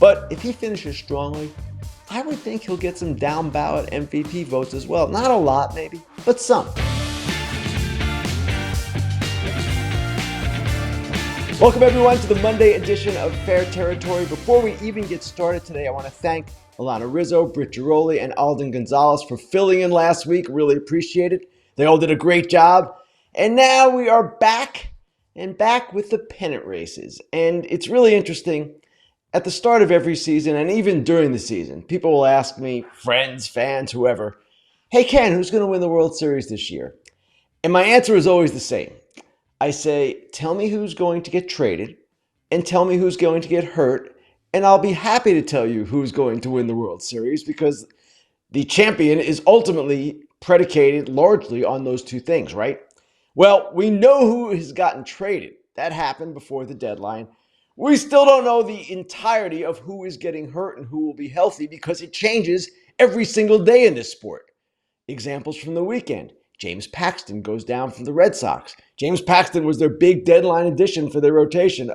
But if he finishes strongly, I would think he'll get some down ballot MVP votes as well. Not a lot maybe, but some. Welcome everyone to the Monday edition of Fair Territory. Before we even get started today, I want to thank Alana Rizzo, Britt Giroli, and Alden Gonzalez for filling in last week. Really appreciate it. They all did a great job. And now we are back with the pennant races. And it's really interesting. At the start of every season, and even during the season, people will ask me, friends, fans, whoever, hey Ken, who's going to win the World Series this year? And my answer is always the same. I say, tell me who's going to get traded and tell me who's going to get hurt, and I'll be happy to tell you who's going to win the World Series because the champion is ultimately predicated largely on those two things, right? Well, we know who has gotten traded. That happened before the deadline. We still don't know the entirety of who is getting hurt and who will be healthy because it changes every single day in this sport. Examples from the weekend. James Paxton goes down from the Red Sox. James Paxton was their big deadline addition for their rotation.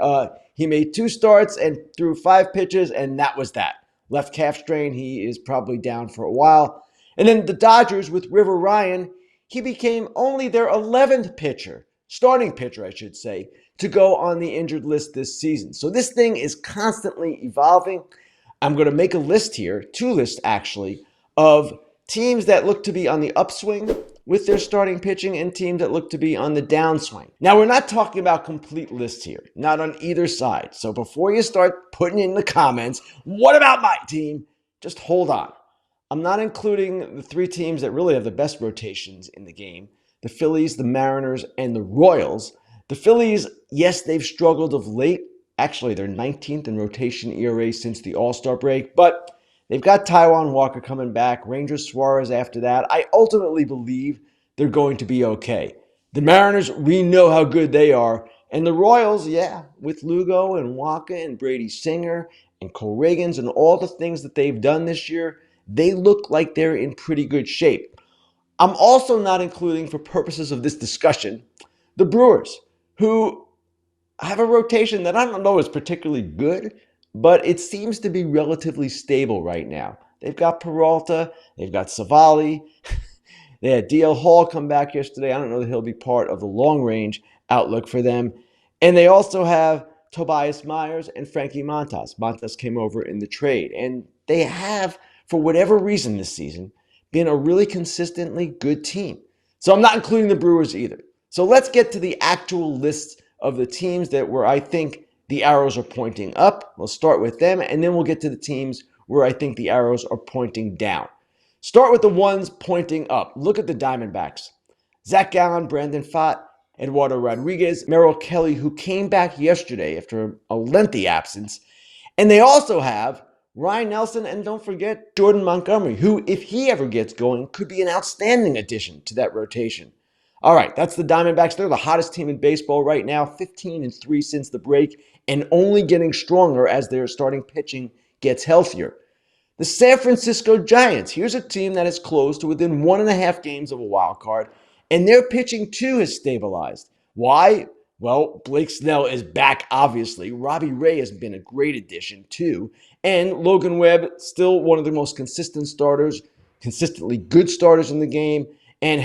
He made 2 starts and threw 5 pitches, and that was that. Left calf strain, he is probably down for a while. And then the Dodgers with River Ryan, he became only their 11th pitcher, starting pitcher, I should say, to go on the injured list this season. So this thing is constantly evolving. I'm going to make a list here, 2 lists actually, of teams that look to be on the upswing with their starting pitching and teams that look to be on the downswing. Now, we're not talking about complete lists here, not on either side. So before you start putting in the comments, what about my team? Just hold on. I'm not including the 3 teams that really have the best rotations in the game, the Phillies, the Mariners, and the Royals. The Phillies, yes, they've struggled of late. Actually, they're 19th in rotation ERA since the All-Star break, but they've got Taijuan Walker coming back, Rangers Suarez after that. I ultimately believe they're going to be okay. The Mariners, we know how good they are. And the Royals, yeah, with Lugo and Walker and Brady Singer and Cole Reagans and all the things that they've done this year, they look like they're in pretty good shape. I'm also not including, for purposes of this discussion, the Brewers, who have a rotation that I don't know is particularly good, but it seems to be relatively stable right now. They've got Peralta, they've got Savali, they had DL Hall come back yesterday. I don't know that he'll be part of the long-range outlook for them. And they also have Tobias Myers and Frankie Montas. Montas came over in the trade. And they have, for whatever reason this season, been a really consistently good team. So I'm not including the Brewers either. So let's get to the actual list of the teams that where I think the arrows are pointing up. We'll start with them, and then we'll get to the teams where I think the arrows are pointing down. Start with the ones pointing up. Look at the Diamondbacks. Zach Gallen, Brandon Pfaadt, Eduardo Rodriguez, Merrill Kelly, who came back yesterday after a lengthy absence. And they also have Ryan Nelson, and don't forget Jordan Montgomery, who, if he ever gets going, could be an outstanding addition to that rotation. All right, that's the Diamondbacks. They're the hottest team in baseball right now, 15-3 since the break, and only getting stronger as their starting pitching gets healthier. The San Francisco Giants. Here's a team that is close to within 1.5 games of a wild card, and their pitching too has stabilized. Why? Well, Blake Snell is back, obviously. Robbie Ray has been a great addition too, and Logan Webb, still one of the most consistent starters, consistently good starters in the game. And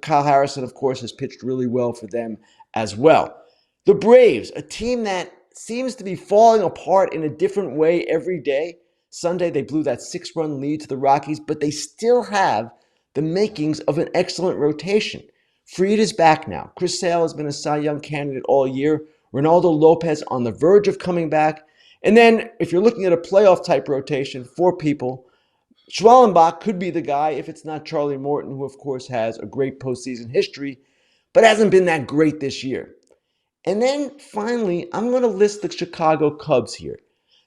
Kyle Harrison, of course, has pitched really well for them as well. The Braves, a team that seems to be falling apart in a different way every day. Sunday, they blew that 6-run lead to the Rockies, but they still have the makings of an excellent rotation. Fried is back now. Chris Sale has been a Cy Young candidate all year. Ronaldo Lopez on the verge of coming back. And then, if you're looking at a playoff-type rotation, 4 people, Schwellenbach could be the guy if it's not Charlie Morton, who, of course, has a great postseason history, but hasn't been that great this year. And then, finally, I'm going to list the Chicago Cubs here.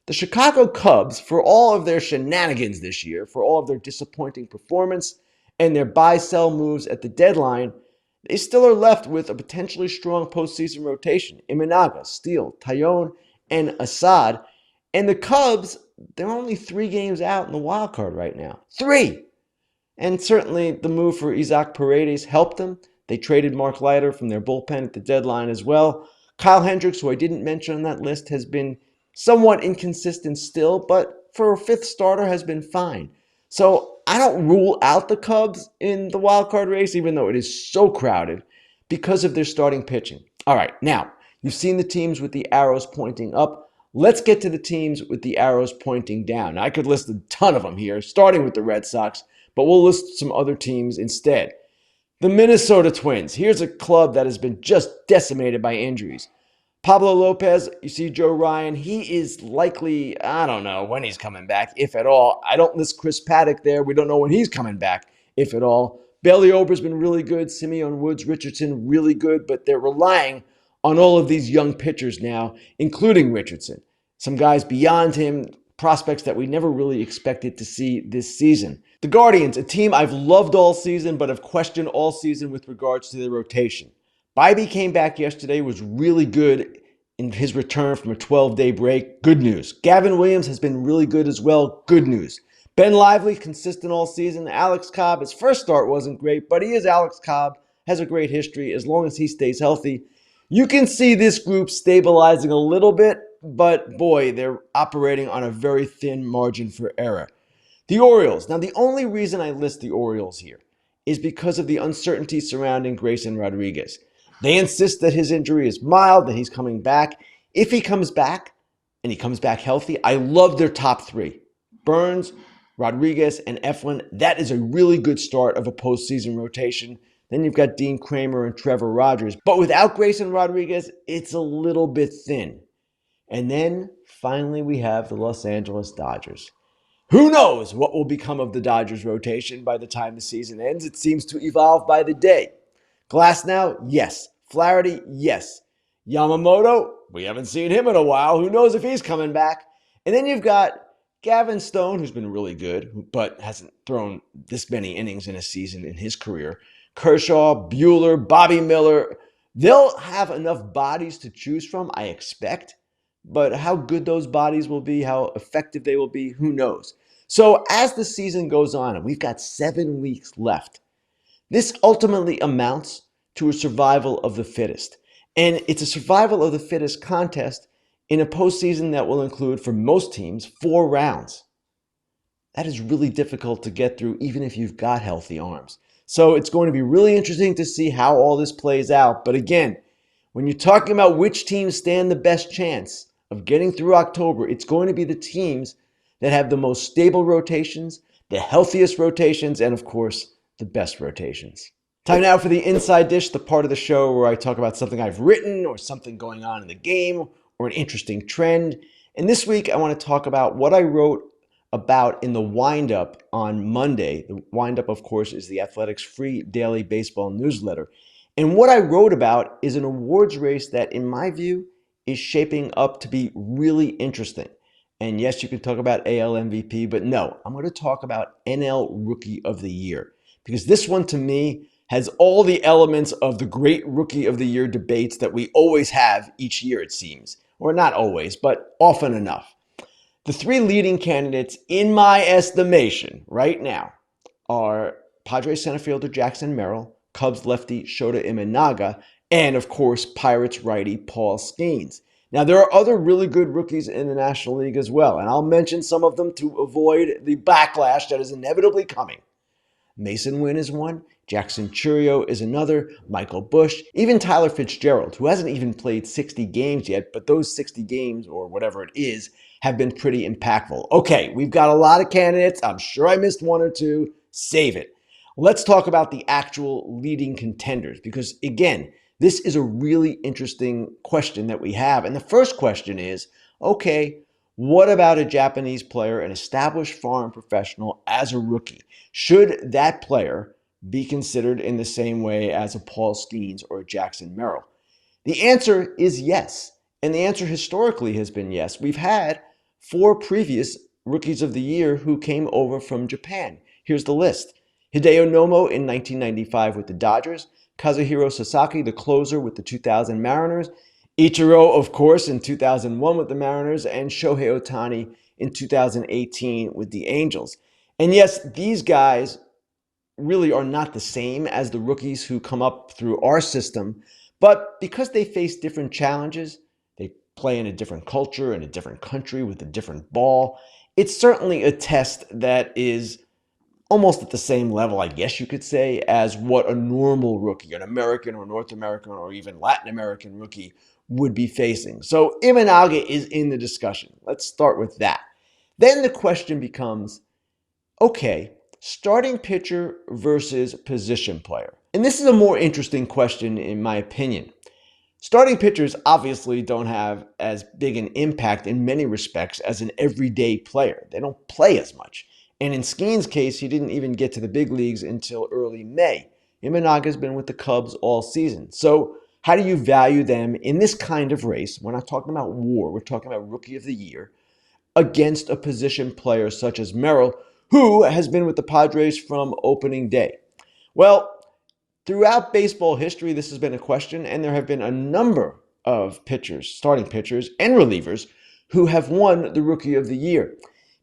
The Chicago Cubs, for all of their shenanigans this year, for all of their disappointing performance and their buy-sell moves at the deadline, they still are left with a potentially strong postseason rotation. Imanaga, Steele, Taillon, and Assad. And the Cubs, they're only 3 games out in the wild card right now. 3! And certainly the move for Isaac Paredes helped them. They traded Mark Leiter from their bullpen at the deadline as well. Kyle Hendricks, who I didn't mention on that list, has been Somewhat inconsistent still, but for a fifth starter has been fine. So I don't rule out the Cubs in the wild card race, even though it is so crowded, because of their starting pitching. All right, now, you've seen the teams with the arrows pointing up. Let's get to the teams with the arrows pointing down. Now, I could list a ton of them here, starting with the Red Sox, but we'll list some other teams instead. The Minnesota Twins. Here's a club that has been just decimated by injuries. Pablo Lopez, you see Joe Ryan, he is likely, I don't know when he's coming back, if at all. I don't list Chris Paddock there. We don't know when he's coming back, if at all. Bailey Ober's been really good. Simeon Woods, Richardson, really good. But they're relying on all of these young pitchers now, including Richardson. Some guys beyond him, prospects that we never really expected to see this season. The Guardians, a team I've loved all season, but have questioned all season with regards to their rotation. Bybee came back yesterday, was really good in his return from a 12-day break. Good news. Gavin Williams has been really good as well. Good news. Ben Lively, consistent all season. Alex Cobb, his first start wasn't great, but he is Alex Cobb, has a great history as long as he stays healthy. You can see this group stabilizing a little bit, but boy, they're operating on a very thin margin for error. The Orioles. Now, the only reason I list the Orioles here is because of the uncertainty surrounding Grayson Rodriguez. They insist that his injury is mild, that he's coming back. If he comes back, and he comes back healthy, I love their top three. Burns, Rodriguez, and Eflin. That is a really good start of a postseason rotation. Then you've got Dean Kramer and Trevor Rogers. But without Grayson Rodriguez, it's a little bit thin. And then, finally, we have the Los Angeles Dodgers. Who knows what will become of the Dodgers rotation by the time the season ends? It seems to evolve by the day. Glasnow, yes. Flaherty, yes. Yamamoto, we haven't seen him in a while. Who knows if he's coming back? And then you've got Gavin Stone, who's been really good, but hasn't thrown this many innings in a season in his career. Kershaw, Buehler, Bobby Miller. They'll have enough bodies to choose from, I expect. But how good those bodies will be, how effective they will be, who knows? So as the season goes on, and we've got 7 weeks left, this ultimately amounts to a survival of the fittest. And it's a survival of the fittest contest in a postseason that will include, for most teams, 4 rounds. That is really difficult to get through, even if you've got healthy arms. So it's going to be really interesting to see how all this plays out. But again, when you're talking about which teams stand the best chance of getting through October, it's going to be the teams that have the most stable rotations, the healthiest rotations, and of course, the best rotations. Time now for the Inside Dish, the part of the show where I talk about something I've written or something going on in the game or an interesting trend. And this week, I want to talk about what I wrote about in the windup on Monday. The windup, of course, is the Athletics' free daily baseball newsletter. And what I wrote about is an awards race that, in my view, is shaping up to be really interesting. And yes, you can talk about AL MVP, but no, I'm going to talk about NL Rookie of the Year. Because this one, to me, has all the elements of the great Rookie of the Year debates that we always have each year, it seems. Or not always, but often enough. The 3 leading candidates, in my estimation, right now, are Padres center fielder Jackson Merrill, Cubs lefty Shota Imanaga, and of course, Pirates righty Paul Skenes. Now, there are other really good rookies in the National League as well, and I'll mention some of them to avoid the backlash that is inevitably coming. Mason Wynn is one, Jackson Chourio is another, Michael Busch, even Tyler Fitzgerald, who hasn't even played 60 games yet, but those 60 games, or whatever it is, have been pretty impactful. Okay, we've got a lot of candidates. I'm sure I missed one or two. Save it. Let's talk about the actual leading contenders, because again, this is a really interesting question that we have. And the first question is, okay, what about a Japanese player, an established foreign professional, as a rookie? Should that player be considered in the same way as a Paul Skenes or a Jackson Merrill? The answer is yes. And the answer historically has been yes. We've had 4 previous Rookies of the Year who came over from Japan. Here's the list. Hideo Nomo in 1995 with the Dodgers, Kazuhiro Sasaki, the closer with the 2000 Mariners, Ichiro, of course, in 2001 with the Mariners, and Shohei Ohtani in 2018 with the Angels. And yes, these guys really are not the same as the rookies who come up through our system, but because they face different challenges, they play in a different culture, in a different country, with a different ball. It's certainly a test that is almost at the same level, I guess you could say, as what a normal rookie, an American or North American or even Latin American rookie would be facing. So Imanaga is in the discussion. Let's start with that. Then the question becomes, okay, starting pitcher versus position player. And this is a more interesting question in my opinion. Starting pitchers obviously don't have as big an impact in many respects as an everyday player. They don't play as much. And in Skenes' case, he didn't even get to the big leagues until early May. Imanaga's been with the Cubs all season. So how do you value them in this kind of race? We're not talking about WAR. We're talking about Rookie of the Year against a position player such as Merrill, who has been with the Padres from opening day. Well, throughout baseball history, this has been a question, and there have been a number of pitchers, starting pitchers and relievers, who have won the Rookie of the Year.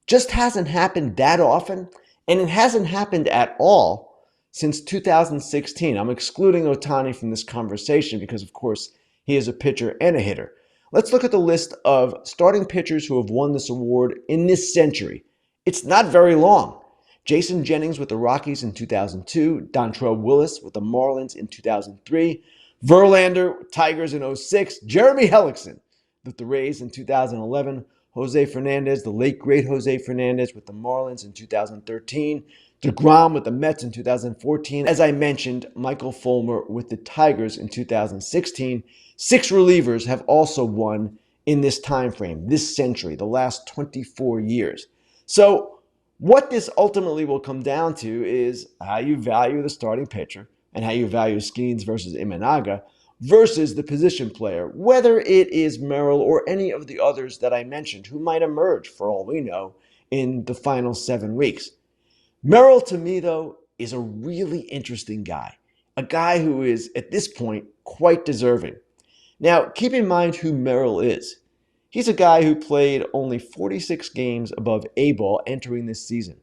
Just hasn't happened that often, and it hasn't happened at all since 2016. I'm excluding Ohtani from this conversation because, of course, he is a pitcher and a hitter. Let's look at the list of starting pitchers who have won this award in this century. It's not very long. Jason Jennings with the Rockies in 2002, Dontrelle Willis with the Marlins in 2003, Verlander, Tigers in 2006, Jeremy Hellickson with the Rays in 2011, Jose Fernandez, the late great Jose Fernandez with the Marlins in 2013, DeGrom with the Mets in 2014. As I mentioned, Michael Fulmer with the Tigers in 2016. 6 relievers have also won in this time frame, this century, the last 24 years. So what this ultimately will come down to is how you value the starting pitcher and how you value Skenes versus Imanaga versus the position player, whether it is Merrill or any of the others that I mentioned who might emerge, for all we know, in the final 7 weeks. Merrill, to me, though, is a really interesting guy, a guy who is, at this point, quite deserving. Now, keep in mind who Merrill is. He's a guy who played only 46 games above A-ball entering this season.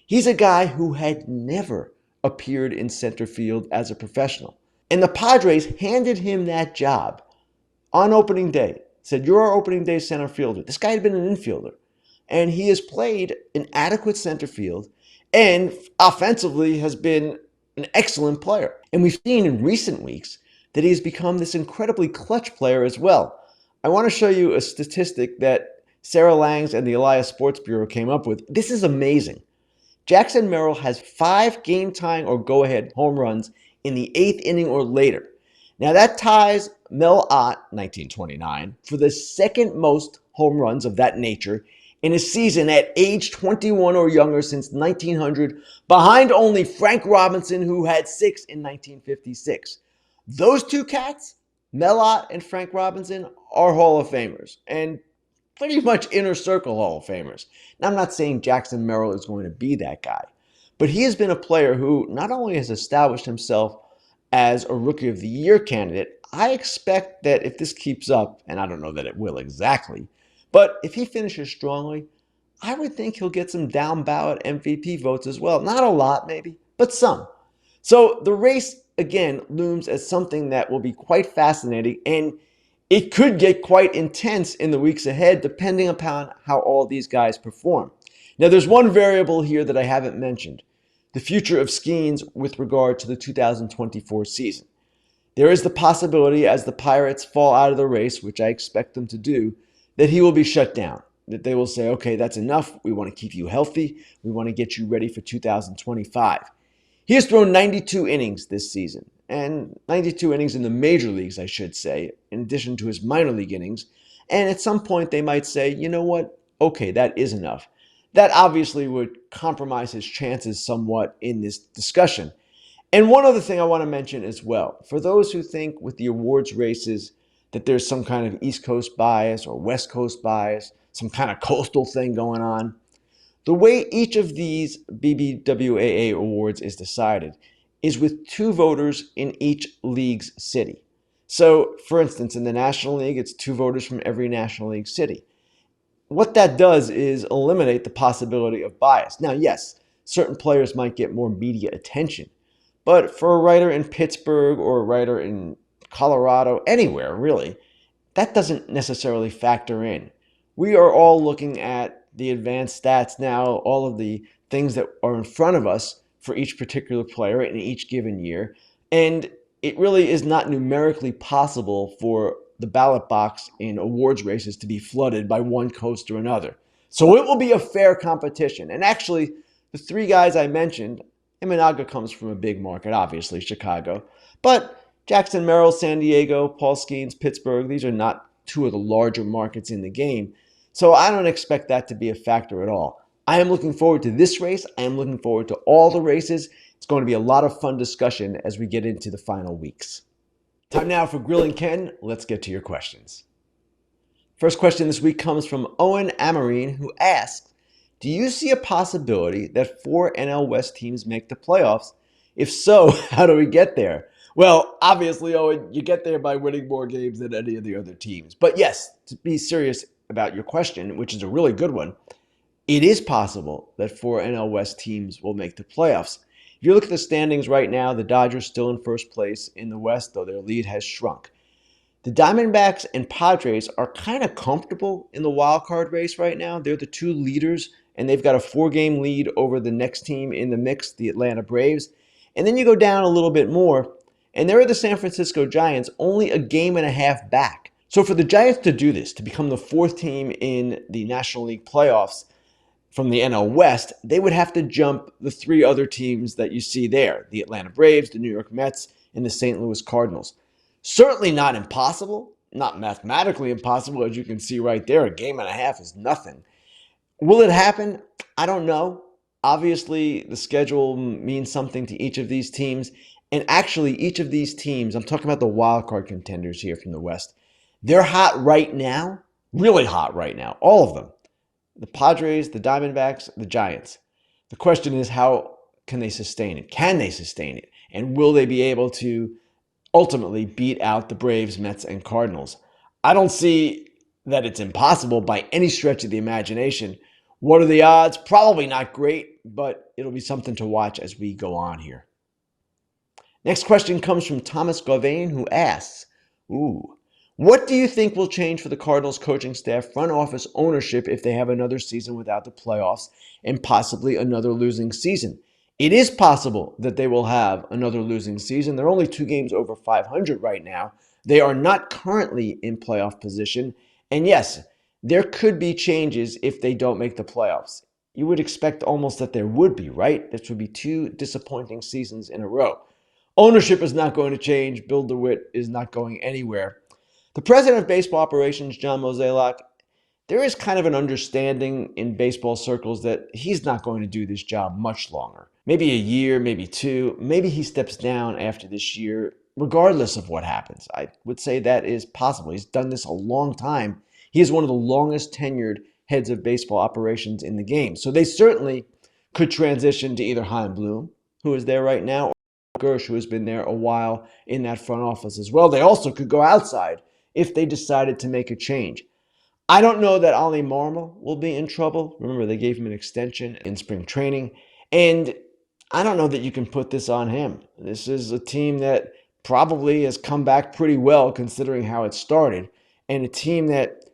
He's a guy who had never appeared in center field as a professional. And the Padres handed him that job on opening day. Said, you're our opening day center fielder. This guy had been an infielder. And he has played an adequate center field and offensively has been an excellent player. And we've seen in recent weeks that he's become this incredibly clutch player as well. I want to show you a statistic that Sarah Langs and the Elias Sports Bureau came up with. This is amazing. Jackson Merrill has 5 game-tying or go-ahead home runs in the 8th inning or later. Now that ties Mel Ott, 1929, for the second most home runs of that nature in a season at age 21 or younger since 1900, behind only Frank Robinson, who had 6 in 1956. Those two cats, Mel Ott and Frank Robinson, are Hall of Famers, and pretty much inner circle Hall of Famers. Now, I'm not saying Jackson Merrill is going to be that guy, but he has been a player who not only has established himself as a Rookie of the Year candidate, I expect that if this keeps up, and I don't know that it will exactly, but if he finishes strongly, I would think he'll get some down ballot MVP votes as well. Not a lot, maybe, but some. So the race, again, looms as something that will be quite fascinating, and it could get quite intense in the weeks ahead, depending upon how all these guys perform. Now, there's one variable here that I haven't mentioned, the future of Skenes with regard to the 2024 season. There is the possibility, as the Pirates fall out of the race, which I expect them to do, that he will be shut down, that they will say, okay, that's enough. We want to keep you healthy. We want to get you ready for 2025. He has thrown 92 innings this season, and 92 innings in the major leagues, I should say, in addition to his minor league innings. And at some point, they might say, you know what? Okay, that is enough. That obviously would compromise his chances somewhat in this discussion. And one other thing I want to mention as well, for those who think with the awards races that there's some kind of East Coast bias or West Coast bias, some kind of coastal thing going on, the way each of these BBWAA awards is decided is with 2 voters in each league's city. So, for instance, in the National League, it's 2 voters from every National League city. What that does is eliminate the possibility of bias. Now, yes, certain players might get more media attention, but for a writer in Pittsburgh or a writer in Colorado, anywhere really, that doesn't necessarily factor in. We are all looking at the advanced stats now, all of the things that are in front of us for each particular player in each given year. And it really is not numerically possible for the ballot box in awards races to be flooded by one coast or another. So it will be a fair competition. And actually, the three guys I mentioned, Imanaga comes from a big market, obviously, Chicago. But Jackson Merrill, San Diego, Paul Skenes, Pittsburgh, these are not two of the larger markets in the game. So I don't expect that to be a factor at all. I am looking forward to this race. I am looking forward to all the races. It's going to be a lot of fun discussion as we get into the final weeks. Time now for Grillin Ken. Let's get to your questions. First question this week comes from Owen Amarine, who asks, do you see a possibility that 4 NL West teams make the playoffs? If so, how do we get there? Well, obviously, Owen, you get there by winning more games than any of the other teams. But yes, to be serious about your question, which is a really good one, it is possible that 4 NL West teams will make the playoffs. If you look at the standings right now, the Dodgers still in first place in the West, though their lead has shrunk. The Diamondbacks and Padres are kind of comfortable in the wild card race right now. They're the two leaders, and they've got a 4-game lead over the next team in the mix, the Atlanta Braves. And then you go down a little bit more, and there are the San Francisco Giants, only a game and a half back. So for the Giants to do this, to become the 4th team in the National League playoffs from the NL West, they would have to jump the 3 other teams that you see there, the Atlanta Braves, the New York Mets, and the St. Louis Cardinals. Certainly not impossible, not mathematically impossible, as you can see right there. A game and a half is nothing. Will it happen? I don't know. Obviously, the schedule means something to each of these teams. And actually, each of these teams, I'm talking about the wild card contenders here from the West, they're hot right now, really hot right now, all of them. The Padres, the Diamondbacks, the Giants. The question is, how can they sustain it? Can they sustain it? And will they be able to ultimately beat out the Braves, Mets, and Cardinals? I don't see that it's impossible by any stretch of the imagination. What are the odds? Probably not great, but it'll be something to watch as we go on here. Next question comes from Thomas Gauvain, who asks, what do you think will change for the Cardinals coaching staff, front office, ownership if they have another season without the playoffs and possibly another losing season? It is possible that they will have another losing season. They're only 2 games over 500 right now. They are not currently in playoff position. And yes, there could be changes if they don't make the playoffs. You would expect almost that there would be, right? This would be 2 disappointing seasons in a row. Ownership is not going to change. Bill DeWitt is not going anywhere. The president of baseball operations, John Mozeliak, there is kind of an understanding in baseball circles that he's not going to do this job much longer. Maybe a year, maybe 2. Maybe he steps down after this year, regardless of what happens. I would say that is possible. He's done this a long time. He is one of the longest tenured heads of baseball operations in the game. So they certainly could transition to either Chaim Bloom, who is there right now, or Gersh, who has been there a while in that front office as well. They also could go outside if they decided to make a change. I don't know that Oli Marmol will be in trouble. Remember, they gave him an extension in spring training. And I don't know that you can put this on him. This is a team that probably has come back pretty well considering how it started, and a team that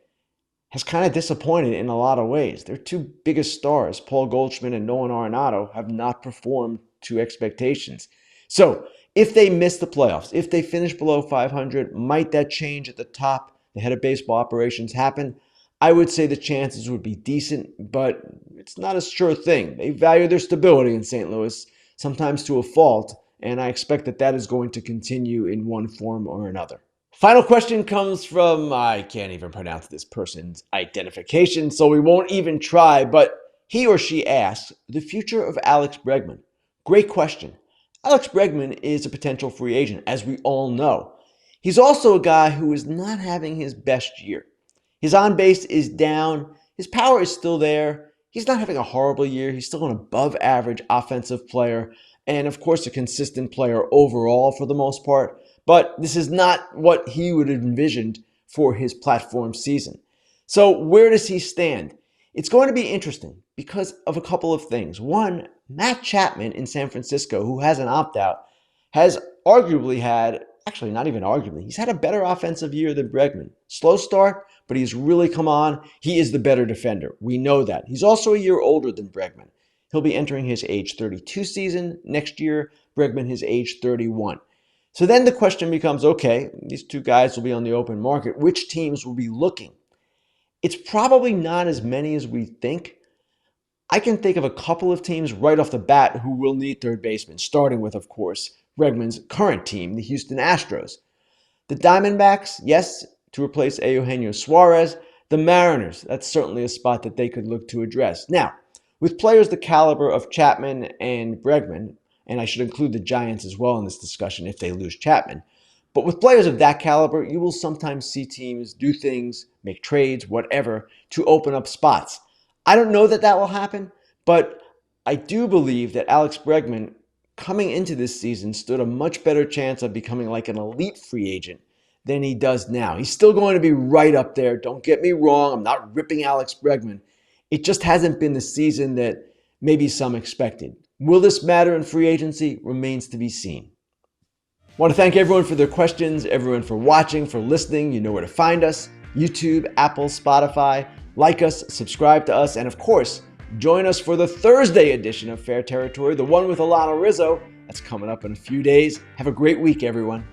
has kind of disappointed in a lot of ways. Their 2 biggest stars, Paul Goldschmidt and Nolan Arenado, have not performed to expectations. So if they miss the playoffs, if they finish below 500, might that change at the top, the head of baseball operations, happen? I would say the chances would be decent, but it's not a sure thing. They value their stability in St. Louis, sometimes to a fault, and I expect that is going to continue in one form or another. Final question comes from, I can't even pronounce this person's identification, so we won't even try, but he or she asks, the future of Alex Bregman. Great question. Alex Bregman is a potential free agent, as we all know. He's also a guy who is not having his best year. His on-base is down. His power is still there. He's not having a horrible year. He's still an above-average offensive player and, of course, a consistent player overall for the most part. But this is not what he would have envisioned for his platform season. So where does he stand? It's going to be interesting because of a couple of things. One, Matt Chapman in San Francisco, who has an opt-out, has arguably had actually not even arguably, he's had a better offensive year than Bregman. Slow start, but he's really come on. He is the better defender. We know that. He's also a year older than Bregman. He'll be entering his age 32 season next year, Bregman his age 31. So then the question becomes, okay, these two guys will be on the open market. Which teams will be looking? It's probably not as many as we think. I can think of a couple of teams right off the bat who will need third basemen, starting with, of course, Bregman's current team, the Houston Astros. The Diamondbacks, yes, to replace Eugenio Suarez. The Mariners, that's certainly a spot that they could look to address. Now, with players the caliber of Chapman and Bregman, and I should include the Giants as well in this discussion if they lose Chapman, but with players of that caliber, you will sometimes see teams do things, make trades, whatever, to open up spots. I don't know that that will happen, but I do believe that Alex Bregman, coming into this season, stood a much better chance of becoming like an elite free agent than he does now. He's still going to be right up there. Don't get me wrong. I'm not ripping Alex Bregman. It just hasn't been the season that maybe some expected. Will this matter in free agency? Remains to be seen. I want to thank everyone for their questions, everyone for watching, for listening. You know where to find us. YouTube, Apple, Spotify. Like us, subscribe to us, and of course, join us for the Thursday edition of Fair Territory, the one with Alana Rizzo. That's coming up in a few days. Have a great week, everyone.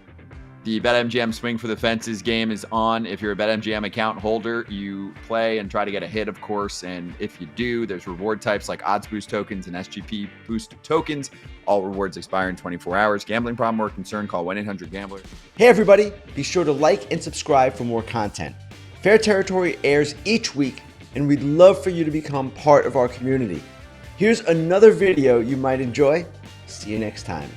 The BetMGM Swing for the Fences game is on. If you're a BetMGM account holder, you play and try to get a hit, of course. And if you do, there's reward types like odds boost tokens and SGP boost tokens. All rewards expire in 24 hours. Gambling problem or concern, call 1-800-GAMBLER. Hey, everybody. Be sure to like and subscribe for more content. Fair Territory airs each week, and we'd love for you to become part of our community. Here's another video you might enjoy. See you next time.